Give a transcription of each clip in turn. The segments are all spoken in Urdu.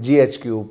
GHQ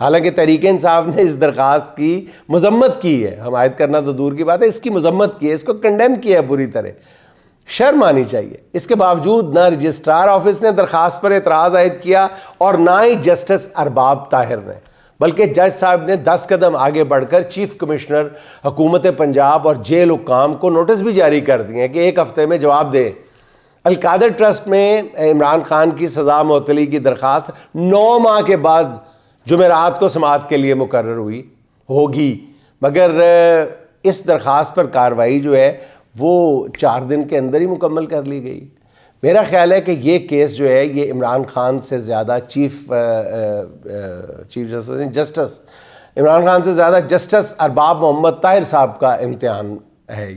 حالانکہ تحریک انصاف نے اس درخواست کی مذمت کی ہے، حمایت کرنا تو دور کی بات ہے، اس کی مذمت کی ہے، اس کو کنڈیم کیا ہے بری طرح. شرم آنی چاہیے. اس کے باوجود نہ رجسٹرار آفس نے درخواست پر اعتراض عائد کیا اور نہ ہی جسٹس ارباب طاہر نے، بلکہ جج صاحب نے 10 قدم آگے بڑھ کر چیف کمشنر حکومت پنجاب اور جیل حکام کو نوٹس بھی جاری کر دیے ہیں کہ 1 ہفتے میں جواب دیں. القادر ٹرسٹ میں عمران خان کی سزا معطلی کی درخواست 9 ماہ کے بعد جمعرات کو سماعت کے لیے مقرر ہوگی، مگر اس درخواست پر کارروائی جو ہے وہ 4 دن کے اندر ہی مکمل کر لی گئی. میرا خیال ہے کہ یہ کیس جو ہے یہ عمران خان سے زیادہ چیف جسٹس عمران خان سے زیادہ جسٹس ارباب محمد طاہر صاحب کا امتحان ہے.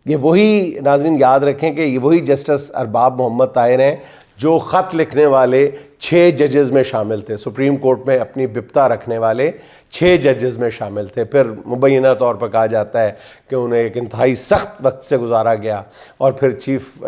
یہ وہی، ناظرین یاد رکھیں کہ یہ وہی جسٹس ارباب محمد طاہر ہیں جو خط لکھنے والے 6 ججز میں شامل تھے، سپریم کورٹ میں اپنی بپتا رکھنے والے 6 ججز میں شامل تھے. پھر مبینہ طور پر کہا جاتا ہے کہ انہیں ایک انتہائی سخت وقت سے گزارا گیا اور پھر چیف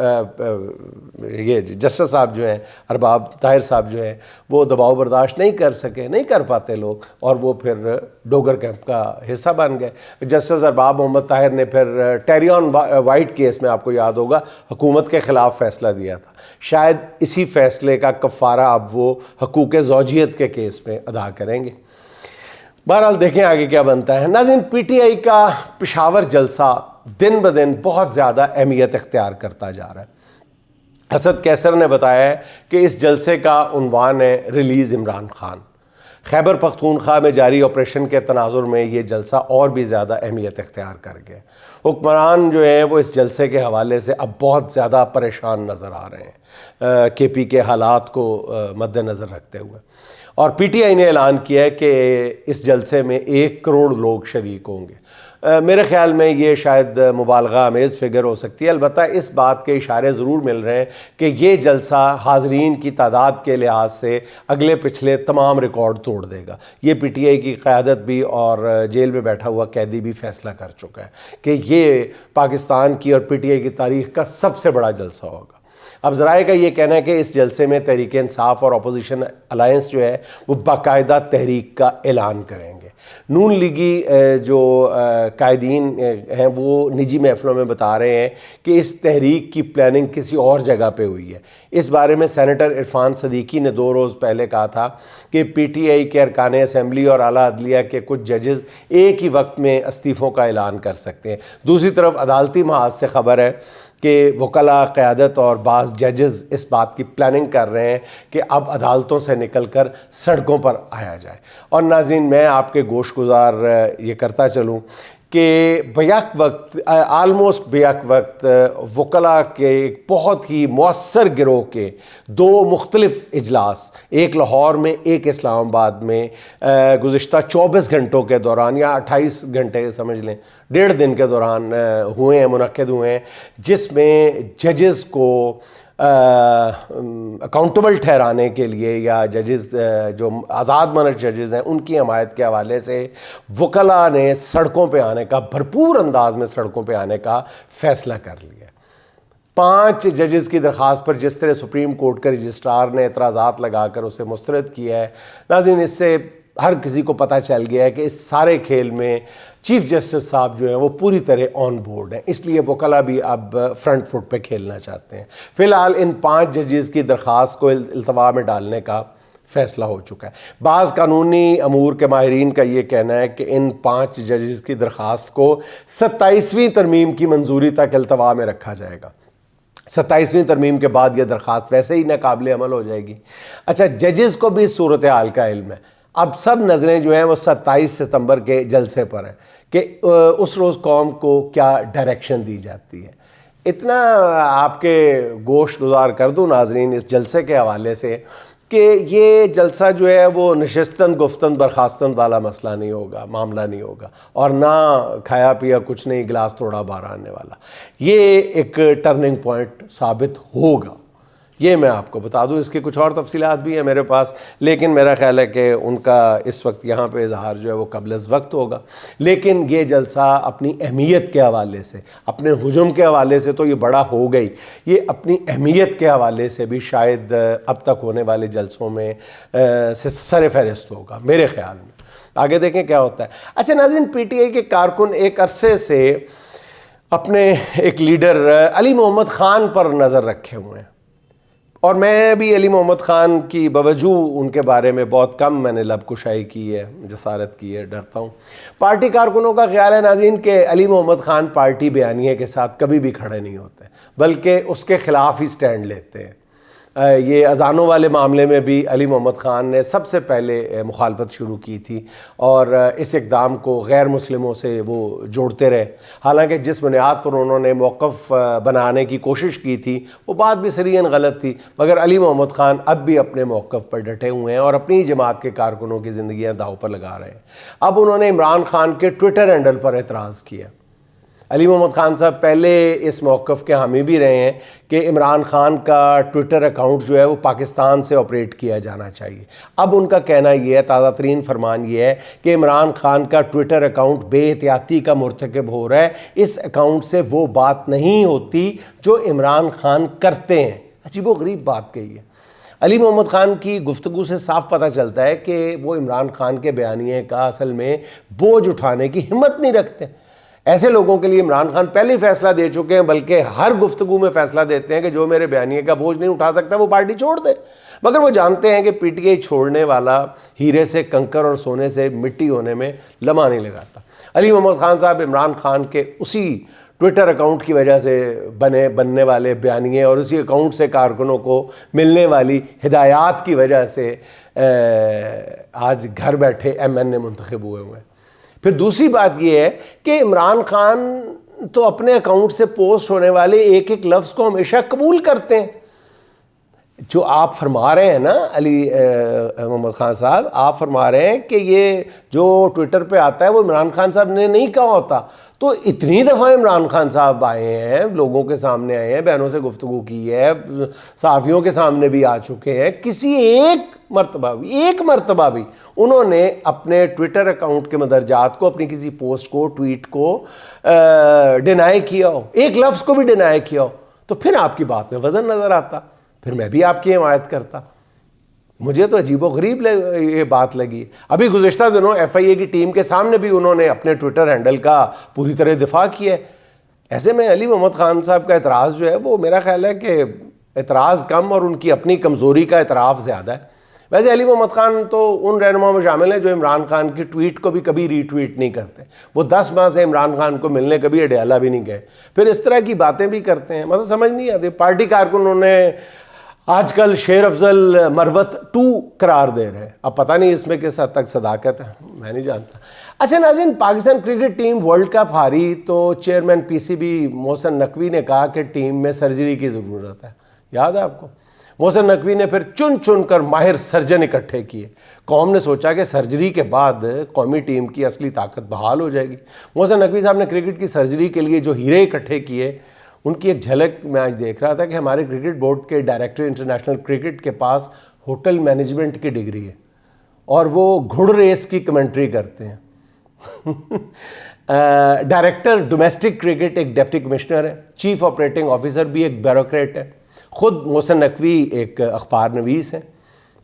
یہ جسٹس صاحب جو ہیں ارباب طاہر صاحب جو ہیں وہ دباؤ برداشت نہیں کر سکے، نہیں کر پاتے لوگ، اور وہ پھر ڈوگر کیمپ کا حصہ بن گئے. جسٹس ارباب محمد طاہر نے پھر ٹیریون وائٹ کیس میں آپ کو یاد ہوگا حکومت کے خلاف فیصلہ دیا تھا. شاید اسی فیصلے کا کفارہ اب وہ حقوق زوجیت کے کیس میں ادا کریں گے. بہرحال دیکھیں آگے کیا بنتا ہے. ناظرین، پی ٹی آئی کا پشاور جلسہ دن بدن بہت زیادہ اہمیت اختیار کرتا جا رہا ہے. اسد کیسر نے بتایا ہے کہ اس جلسے کا عنوان ہے ریلیز عمران خان. خیبر پختونخوا میں جاری آپریشن کے تناظر میں یہ جلسہ اور بھی زیادہ اہمیت اختیار کر گیا. حکمران جو ہیں وہ اس جلسے کے حوالے سے اب بہت زیادہ پریشان نظر آ رہے ہیں کے پی کے حالات کو مد نظر رکھتے ہوئے. اور پی ٹی آئی نے اعلان کیا ہے کہ اس جلسے میں 1 کروڑ لوگ شریک ہوں گے. میرے خیال میں یہ شاید مبالغہ آمیز فگر ہو سکتی ہے، البتہ اس بات کے اشارے ضرور مل رہے ہیں کہ یہ جلسہ حاضرین کی تعداد کے لحاظ سے اگلے پچھلے تمام ریکارڈ توڑ دے گا. یہ پی ٹی آئی کی قیادت بھی اور جیل میں بیٹھا ہوا قیدی بھی فیصلہ کر چکا ہے کہ یہ پاکستان کی اور پی ٹی آئی کی تاریخ کا سب سے بڑا جلسہ ہوگا. اب ذرائع کا یہ کہنا ہے کہ اس جلسے میں تحریک انصاف اور اپوزیشن الائنس جو ہے وہ باقاعدہ تحریک کا اعلان کریں گے. نون لیگی جو قائدین ہیں وہ نجی محفلوں میں بتا رہے ہیں کہ اس تحریک کی پلاننگ کسی اور جگہ پہ ہوئی ہے. اس بارے میں سینیٹر عرفان صدیقی نے 2 روز پہلے کہا تھا کہ پی ٹی آئی کے ارکان اسمبلی اور اعلیٰ عدلیہ کے کچھ ججز ایک ہی وقت میں استعفوں کا اعلان کر سکتے ہیں. دوسری طرف عدالتی محاذ سے خبر ہے کہ وکلاء، قیادت اور بعض ججز اس بات کی پلاننگ کر رہے ہیں کہ اب عدالتوں سے نکل کر سڑکوں پر آیا جائے. اور ناظرین، میں آپ کے گوش گزار یہ کرتا چلوں کہ بیک وقت آلموسٹ بیک وقت وکلاء کے ایک بہت ہی مؤثر گروہ کے 2 مختلف اجلاس، ایک لاہور میں ایک اسلام آباد میں گزشتہ 24 گھنٹوں کے دوران یا 28 گھنٹے سمجھ لیں 1.5 دن کے دوران منعقد ہوئے ہیں، جس میں ججز کو اکاؤنٹیبل ٹھہرانے کے لیے یا ججز جو آزاد منش ججز ہیں ان کی حمایت کے حوالے سے وکلاء نے سڑکوں پہ آنے کا، بھرپور انداز میں سڑکوں پہ آنے کا فیصلہ کر لیا. 5 ججز کی درخواست پر جس طرح سپریم کورٹ کے رجسٹرار نے اعتراضات لگا کر اسے مسترد کیا ہے، ناظرین اس سے ہر کسی کو پتہ چل گیا ہے کہ اس سارے کھیل میں چیف جسٹس صاحب جو ہیں وہ پوری طرح آن بورڈ ہیں. اس لیے وکلاء بھی اب فرنٹ فٹ پہ کھیلنا چاہتے ہیں. فی الحال ان 5 ججز کی درخواست کو التوا میں ڈالنے کا فیصلہ ہو چکا ہے. بعض قانونی امور کے ماہرین کا یہ کہنا ہے کہ ان 5 ججز کی درخواست کو 27ویں ترمیم کی منظوری تک التوا میں رکھا جائے گا. 27ویں ترمیم کے بعد یہ درخواست ویسے ہی ناقابل عمل ہو جائے گی. اچھا، ججز کو بھی صورتحال کا علم ہے. اب سب نظریں جو ہیں وہ 27 ستمبر کے جلسے پر ہیں کہ اس روز قوم کو کیا ڈائریکشن دی جاتی ہے. اتنا آپ کے گوشت گزار کر دوں ناظرین اس جلسے کے حوالے سے کہ یہ جلسہ جو ہے وہ نشستن گفتن برخاستن والا مسئلہ نہیں ہوگا، معاملہ نہیں ہوگا، اور نہ کھایا پیا کچھ نہیں گلاس توڑا باہر آنے والا. یہ ایک ٹرننگ پوائنٹ ثابت ہوگا. یہ میں آپ کو بتا دوں. اس کی کچھ اور تفصیلات بھی ہیں میرے پاس، لیکن میرا خیال ہے کہ ان کا اس وقت یہاں پہ اظہار جو ہے وہ قبل از وقت ہوگا. لیکن یہ جلسہ اپنی اہمیت کے حوالے سے، اپنے ہجوم کے حوالے سے تو یہ بڑا ہو گئی، یہ اپنی اہمیت کے حوالے سے بھی شاید اب تک ہونے والے جلسوں میں سے سر فہرست ہوگا میرے خیال میں. آگے دیکھیں کیا ہوتا ہے. اچھا ناظرین، پی ٹی آئی کے کارکن ایک عرصے سے اپنے ایک لیڈر علی محمد خان پر نظر رکھے ہوئے ہیں، اور میں بھی علی محمد خان کی بوجہ ان کے بارے میں بہت کم میں نے لب کشائی کی ہے، جسارت کی ہے، ڈرتا ہوں. پارٹی کارکنوں کا خیال ہے ناظرین کہ علی محمد خان پارٹی بیانیے کے ساتھ کبھی بھی کھڑے نہیں ہوتے، بلکہ اس کے خلاف ہی سٹینڈ لیتے ہیں. یہ اذانوں والے معاملے میں بھی علی محمد خان نے سب سے پہلے مخالفت شروع کی تھی، اور اس اقدام کو غیر مسلموں سے وہ جوڑتے رہے. حالانکہ جس بنیاد پر انہوں نے موقف بنانے کی کوشش کی تھی وہ بات بھی صریحاً غلط تھی، مگر علی محمد خان اب بھی اپنے موقف پر ڈٹے ہوئے ہیں اور اپنی جماعت کے کارکنوں کی زندگیاں داؤ پر لگا رہے ہیں. اب انہوں نے عمران خان کے ٹویٹر ہینڈل پر اعتراض کیا. علی محمد خان صاحب پہلے اس موقف کے حامی بھی رہے ہیں کہ عمران خان کا ٹویٹر اکاؤنٹ جو ہے وہ پاکستان سے آپریٹ کیا جانا چاہیے. اب ان کا کہنا یہ ہے، تازہ ترین فرمان یہ ہے کہ عمران خان کا ٹویٹر اکاؤنٹ بے احتیاطی کا مرتکب ہو رہا ہے، اس اکاؤنٹ سے وہ بات نہیں ہوتی جو عمران خان کرتے ہیں. عجیب و غریب بات کہی ہے. علی محمد خان کی گفتگو سے صاف پتہ چلتا ہے کہ وہ عمران خان کے بیانیے کا اصل میں بوجھ اٹھانے کی ہمت نہیں رکھتے. ایسے لوگوں کے لیے عمران خان پہلے ہی فیصلہ دے چکے ہیں، بلکہ ہر گفتگو میں فیصلہ دیتے ہیں کہ جو میرے بیانیے کا بوجھ نہیں اٹھا سکتا وہ پارٹی چھوڑ دے. مگر وہ جانتے ہیں کہ پی ٹی آئی چھوڑنے والا ہیرے سے کنکر اور سونے سے مٹی ہونے میں لمحہ نہیں لگاتا. علی محمد خان صاحب عمران خان کے اسی ٹویٹر اکاؤنٹ کی وجہ سے بننے والے بیانیے اور اسی اکاؤنٹ سے کارکنوں کو ملنے والی ہدایات کی وجہ سے آج گھر بیٹھے ایم این اے منتخب ہوئے ہیں. پھر دوسری بات یہ ہے کہ عمران خان تو اپنے اکاؤنٹ سے پوسٹ ہونے والے ایک ایک لفظ کو ہمیشہ قبول کرتے ہیں. جو آپ فرما رہے ہیں نا علی محمد خان صاحب، آپ فرما رہے ہیں کہ یہ جو ٹویٹر پہ آتا ہے وہ عمران خان صاحب نے نہیں کہا ہوتا. تو اتنی دفعہ عمران خان صاحب آئے ہیں، لوگوں کے سامنے آئے ہیں، بہنوں سے گفتگو کی ہے، صحافیوں کے سامنے بھی آ چکے ہیں، کسی ایک مرتبہ بھی انہوں نے اپنے ٹویٹر اکاؤنٹ کے مدرجات کو، اپنی کسی پوسٹ کو، ٹویٹ کو ڈینائی کیا ہو، ایک لفظ کو بھی ڈینائی کیا ہو، تو پھر آپ کی بات میں وزن نظر آتا، پھر میں بھی آپ کی حمایت کرتا. مجھے تو عجیب و غریب یہ بات لگی. ابھی گزشتہ دنوں ایف آئی اے کی ٹیم کے سامنے بھی انہوں نے اپنے ٹویٹر ہینڈل کا پوری طرح دفاع کیا ہے. ایسے میں علی محمد خان صاحب کا اعتراض جو ہے وہ میرا خیال ہے کہ اعتراض کم اور ان کی اپنی کمزوری کا اعتراف زیادہ ہے. ویسے علی محمد خان تو ان رہنماؤں میں شامل ہیں جو عمران خان کی ٹویٹ کو بھی کبھی ری ٹویٹ نہیں کرتے. وہ 10 ماہ سے عمران خان کو ملنے کبھی اڈیالہ بھی نہیں گئے، پھر اس طرح کی باتیں بھی کرتے ہیں. مطلب سمجھ نہیں آتی. پارٹی کارکنوں نے آج کل شیر افضل مروت 2 قرار دے رہے ہیں. اب پتہ نہیں اس میں کس حد تک صداقت ہے، میں نہیں جانتا. اچھا ناظرین، Pakistan cricket team world cup ہاری تو chairman P C B Mohsin Naqvi نے کہا کہ ٹیم میں سرجری کی ضرورت ہے. یاد ہے آپ کو؟ محسن نقوی نے پھر چن کر ماہر سرجن اکٹھے کیے. قوم نے سوچا کہ سرجری کے بعد قومی ٹیم کی اصلی طاقت بحال ہو جائے گی. محسن نقوی صاحب نے کرکٹ کی سرجری کے لیے جو ہیرے اکٹھے کیے ان کی ایک جھلک میں آج دیکھ رہا تھا کہ ہمارے کرکٹ بورڈ کے ڈائریکٹر انٹرنیشنل کرکٹ کے پاس ہوٹل مینجمنٹ کی ڈگری ہے اور وہ گھڑ ریس کی کمنٹری کرتے ہیں. ڈائریکٹر ڈومیسٹک کرکٹ ایک ڈپٹی کمشنر ہے، چیف آپریٹنگ آفیسر بھی ایک بیوروکریٹ ہے. خود محسن نقوی ایک اخبار نویس ہیں.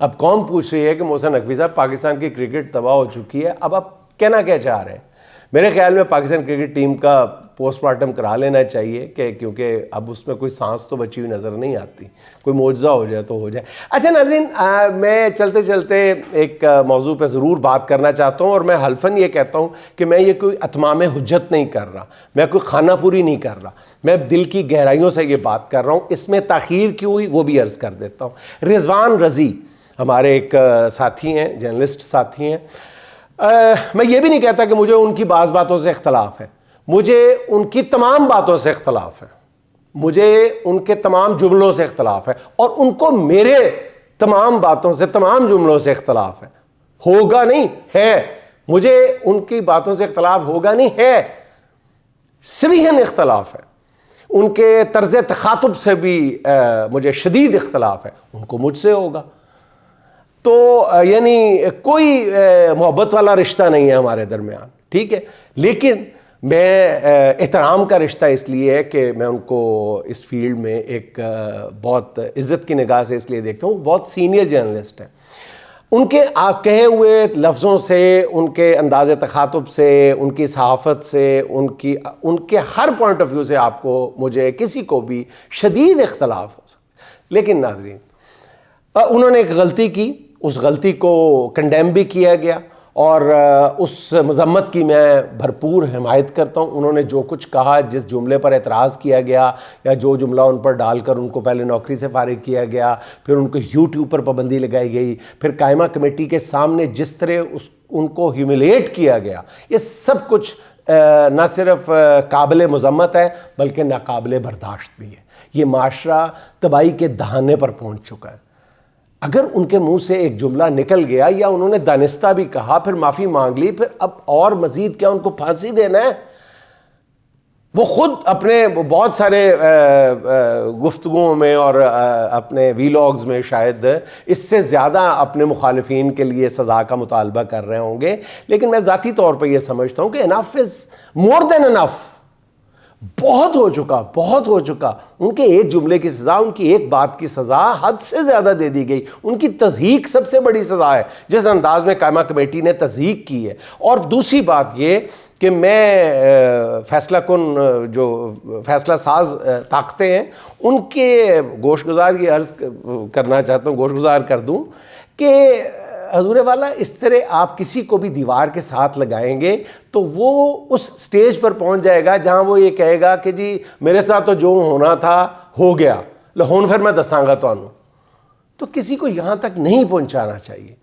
اب قوم پوچھ رہی ہے کہ محسن نقوی صاحب پاکستان کی کرکٹ تباہ ہو چکی ہے، اب آپ کہنا کیا چاہ رہے ہیں؟ میرے خیال میں پاکستان کرکٹ ٹیم کا پوسٹ مارٹم کرا لینا چاہیے کہ کیونکہ اب اس میں کوئی سانس تو بچی ہوئی نظر نہیں آتی. کوئی معجزہ ہو جائے تو ہو جائے. اچھا ناظرین، میں چلتے چلتے ایک موضوع پہ ضرور بات کرنا چاہتا ہوں، اور میں حلفاً یہ کہتا ہوں کہ میں یہ کوئی اتمام حجت نہیں کر رہا، میں کوئی خانہ پوری نہیں کر رہا، میں دل کی گہرائیوں سے یہ بات کر رہا ہوں. اس میں تاخیر کیوں ہوئی وہ بھی عرض کر دیتا ہوں. رضوان رضی ہمارے ایک ساتھی ہیں، جرنلسٹ ساتھی ہیں. میں یہ بھی نہیں کہتا کہ مجھے ان کی بعض باتوں سے اختلاف ہے، مجھے ان کی تمام باتوں سے اختلاف ہے، مجھے ان کے تمام جملوں سے اختلاف ہے، اور ان کو میرے تمام باتوں سے، تمام جملوں سے اختلاف ہے. ہوگا نہیں ہے، مجھے ان کی باتوں سے اختلاف ہوگا نہیں ہے، صریحاً اختلاف ہے. ان کے طرز تخاطب سے بھی مجھے شدید اختلاف ہے، ان کو مجھ سے ہوگا. تو یعنی کوئی محبت والا رشتہ نہیں ہے ہمارے درمیان، ٹھیک ہے. لیکن میں احترام کا رشتہ اس لیے ہے کہ میں ان کو اس فیلڈ میں ایک بہت عزت کی نگاہ سے اس لیے دیکھتا ہوں. بہت سینئر جرنلسٹ ہیں. ان کے کہے ہوئے لفظوں سے، ان کے انداز تخاطب سے، ان کی صحافت سے، ان کے ہر پوائنٹ آف ویو سے آپ کو، مجھے، کسی کو بھی شدید اختلاف ہو سکتا. لیکن ناظرین، انہوں نے ایک غلطی کی، اس غلطی کو کنڈیم بھی کیا گیا، اور اس مذمت کی میں بھرپور حمایت کرتا ہوں. انہوں نے جو کچھ کہا، جس جملے پر اعتراض کیا گیا یا جو جملہ ان پر ڈال کر ان کو پہلے نوکری سے فارغ کیا گیا، پھر ان کو یوٹیوب پر پابندی لگائی گئی، پھر قائمہ کمیٹی کے سامنے جس طرح ان کو ہیوملیٹ کیا گیا، یہ سب کچھ نہ صرف قابل مذمت ہے بلکہ ناقابل برداشت بھی ہے. یہ معاشرہ تباہی کے دہانے پر پہنچ چکا ہے. اگر ان کے منہ سے ایک جملہ نکل گیا یا انہوں نے دانستہ بھی کہا، پھر معافی مانگ لی، پھر اب اور مزید کیا ان کو پھانسی دینا ہے؟ وہ خود اپنے بہت سارے گفتگوؤں میں اور اپنے ویلاگز میں شاید اس سے زیادہ اپنے مخالفین کے لیے سزا کا مطالبہ کر رہے ہوں گے. لیکن میں ذاتی طور پہ یہ سمجھتا ہوں کہ انف از مور دین انف. بہت ہو چکا، بہت ہو چکا. ان کے ایک جملے کی سزا، ان کی ایک بات کی سزا حد سے زیادہ دے دی گئی. ان کی تضحیک سب سے بڑی سزا ہے جس انداز میں قائمہ کمیٹی نے تضحیک کی ہے. اور دوسری بات یہ کہ میں فیصلہ کن جو فیصلہ ساز طاقتیں ہیں ان کے گوش گزار یہ عرض کرنا چاہتا ہوں، گوش گزار کر دوں کہ حضور والا، اس طرح آپ کسی کو بھی دیوار کے ساتھ لگائیں گے تو وہ اس سٹیج پر پہنچ جائے گا جہاں وہ یہ کہے گا کہ جی میرے ساتھ تو جو ہونا تھا ہو گیا، لہون پھر میں دساں گا تو کسی کو یہاں تک نہیں پہنچانا چاہیے.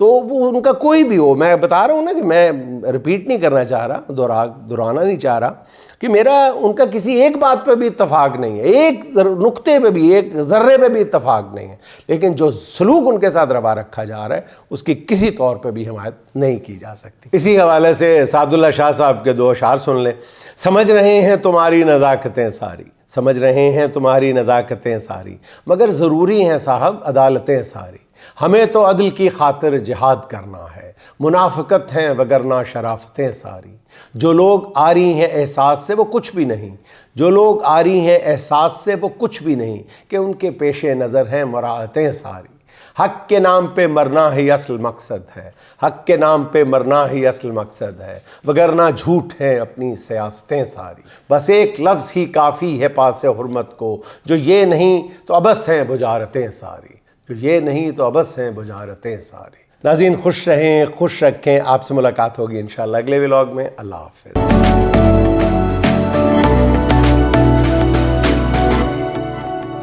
تو وہ ان کا کوئی بھی ہو، میں بتا رہا ہوں نا کہ میں ریپیٹ نہیں کرنا چاہ رہا، دہرانا نہیں چاہ رہا کہ میرا ان کا کسی ایک بات پہ بھی اتفاق نہیں ہے، ایک نقطے پہ بھی، ایک ذرے پہ بھی اتفاق نہیں ہے. لیکن جو سلوک ان کے ساتھ روا رکھا جا رہا ہے اس کی کسی طور پہ بھی حمایت نہیں کی جا سکتی. اسی حوالے سے سعد اللہ شاہ صاحب کے 2 اشعار سن لیں. سمجھ رہے ہیں تمہاری نزاکتیں ساری، سمجھ رہے ہیں تمہاری نزاکتیں ساری، مگر ضروری ہیں صاحب عدالتیں ساری. ہمیں تو عدل کی خاطر جہاد کرنا ہے، منافقت ہیں وگرنہ شرافتیں ساری. جو لوگ آ رہی ہیں احساس سے وہ کچھ بھی نہیں، جو لوگ آ رہی ہیں احساس سے وہ کچھ بھی نہیں، کہ ان کے پیش نظر ہیں مراعتیں ساری. حق کے نام پہ مرنا ہی اصل مقصد ہے، حق کے نام پہ مرنا ہی اصل مقصد ہے، وگرنہ جھوٹ ہیں اپنی سیاستیں ساری. بس ایک لفظ ہی کافی ہے پاس حرمت کو، جو یہ نہیں تو ابس ہیں بجارتیں ساری، جو یہ نہیں تو ابس ہیں بجارتیں ساری. ناظرین خوش رہیں، خوش رکھیں. آپ سے ملاقات ہوگی انشاءاللہ اگلے ولاگ میں. اللہ حافظ.